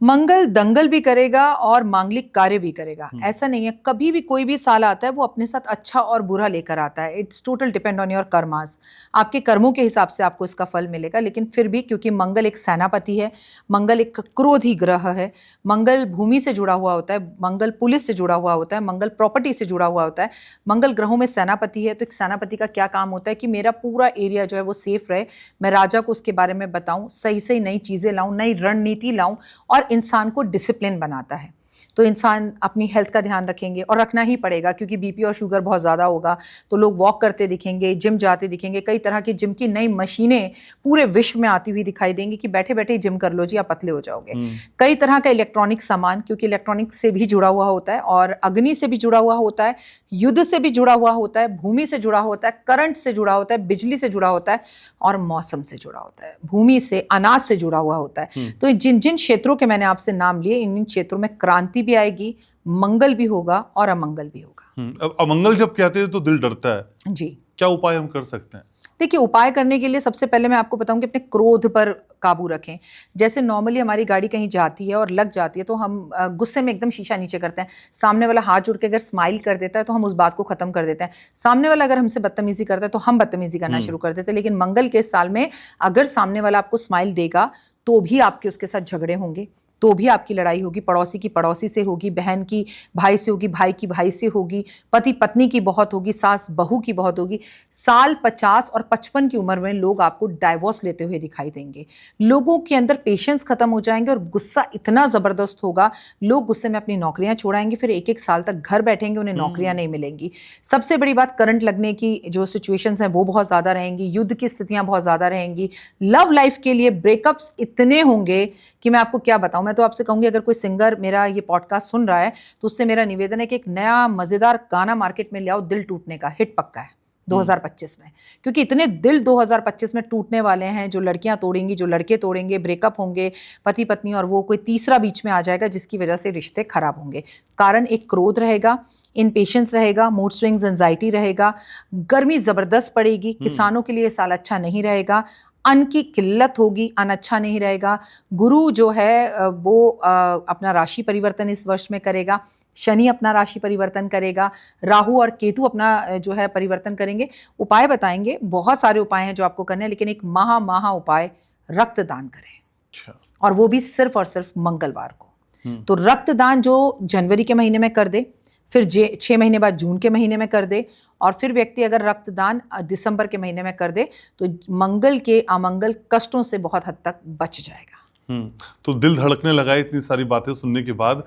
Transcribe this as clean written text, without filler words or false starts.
मंगल दंगल भी करेगा और मांगलिक कार्य भी करेगा। ऐसा नहीं है, कभी भी कोई भी साल आता है वो अपने साथ अच्छा और बुरा लेकर आता है। It's total depend on your karmas. आपके कर्मों के हिसाब से आपको इसका फल मिलेगा। लेकिन फिर भी क्योंकि मंगल एक सेनापति है, मंगल एक क्रोधी ग्रह है, मंगल भूमि से जुड़ा हुआ होता है, मंगल पुलिस से जुड़ा हुआ होता है, मंगल प्रॉपर्टी से जुड़ा हुआ होता है, मंगल ग्रहों में सेनापति है। तो एक सेनापति का क्या काम होता है कि मेरा पूरा एरिया जो है वो सेफ रहे, मैं राजा को उसके बारे में बताऊं, सही सही नई चीजें लाऊं, नई रणनीति लाऊं, और इंसान को डिसिप्लिन बनाता है। तो इंसान अपनी हेल्थ का ध्यान रखेंगे और रखना ही पड़ेगा, क्योंकि बीपी और शुगर बहुत ज़्यादा होगा तो लोग वॉक करते दिखेंगे, जिम जाते दिखेंगे, कई तरह की जिम की नई मशीनें पूरे विश्व में आती हुई दिखाई देंगी कि बैठे बैठे जिम कर लो जी, आप पतले हो जाओगे। कई तरह का इलेक्ट्रॉनिक सामान, क्योंकि इलेक्ट्रॉनिक से भी जुड़ा हुआ होता है और अग्नि से भी जुड़ा हुआ होता है, युद्ध से भी जुड़ा हुआ होता है, भूमि से जुड़ा होता है, करंट से जुड़ा होता है, बिजली से जुड़ा होता है और मौसम से जुड़ा होता है, भूमि से, अनाज से जुड़ा हुआ होता है। तो जिन जिन क्षेत्रों के मैंने आपसे नाम लिए, इन क्षेत्रों में क्रांति भी आएगी, मंगल भी होगा और अमंगल भी होगा। अब अमंगल जब कहते हैं तो दिल डरता है जी। क्या उपाय हम कर सकते हैं? देखिए, उपाय करने के लिए सबसे पहले मैं आपको बताऊं कि अपने क्रोध पर काबू रखें। जैसे नॉर्मली हमारी गाड़ी कहीं जाती है और लग जाती है तो हम गुस्से में एकदम शीशा नीचे करते हैं। सामने वाला हाथ जोड़ के अगर स्माइल कर देता है तो हम उस बात को खत्म कर देते हैं। सामने वाला अगर हमसे बदतमीजी करता है तो हम बदतमीजी करना शुरू कर देते हैं। लेकिन मंगल के साल में अगर सामने वाला आपको स्माइल देगा तो भी आपके उसके साथ झगड़े होंगे, तो भी आपकी लड़ाई होगी, पड़ोसी की पड़ोसी से होगी, बहन की भाई से होगी, भाई की भाई से होगी, पति पत्नी की बहुत होगी, सास बहू की बहुत होगी। साल 50 और 55 की उम्र में लोग आपको डाइवोर्स लेते हुए दिखाई देंगे। लोगों के अंदर पेशेंस खत्म हो जाएंगे और गुस्सा इतना जबरदस्त होगा, लोग गुस्से में अपनी नौकरियां छोड़ाएंगे, फिर एक एक साल तक घर बैठेंगे, उन्हें नौकरियां नहीं मिलेंगी। सबसे बड़ी बात, करंट लगने की जो सिचुएशंस हैं वो बहुत ज्यादा रहेंगी, युद्ध की स्थितियां बहुत ज्यादा रहेंगी। लव लाइफ के लिए ब्रेकअप्स इतने होंगे कि मैं आपको क्या बताऊं। मैं तो आपसे कहूंगी, अगर कोई सिंगर मेरा ये पॉडकास्ट सुन रहा है तो उससे मेरा निवेदन है कि एक नया मजेदार गाना मार्केट में ले आओ, दिल टूटने का, हिट पक्का है 2025 में। क्योंकि इतने दिल 2025 में टूटने वाले हैं, जो लड़कियां तोड़ेंगी, जो लड़के तोड़ेंगे, ब्रेकअप होंगे पति पत्नी, और वो कोई तीसरा बीच में आ जाएगा जिसकी वजह से रिश्ते खराब होंगे। कारण एक क्रोध रहेगा, इनपेशेंस रहेगा, मूड स्विंग्स, एंजाइटी रहेगा, गर्मी जबरदस्त पड़ेगी, किसानों के लिए साल अच्छा नहीं रहेगा, अन्न की किल्लत होगी, अन्न अच्छा नहीं रहेगा। गुरु जो है वो अपना राशि परिवर्तन इस वर्ष में करेगा, शनि अपना राशि परिवर्तन करेगा, राहु और केतु अपना जो है परिवर्तन करेंगे। उपाय बताएंगे, बहुत सारे उपाय हैं जो आपको करने हैं, लेकिन एक महा उपाय, रक्तदान करें। और वो भी सिर्फ और सिर्फ मंगलवार को। तो रक्तदान जो जनवरी के महीने में कर दे, फिर 6 महीने बाद जून के महीने में कर दे, और फिर व्यक्ति अगर रक्तदान दिसंबर के महीने में कर दे तो मंगल के अमंगल कष्टों से बहुत हद तक बच जाएगा। तो दिल धड़कने लगा इतनी सारी बातें सुनने के बाद।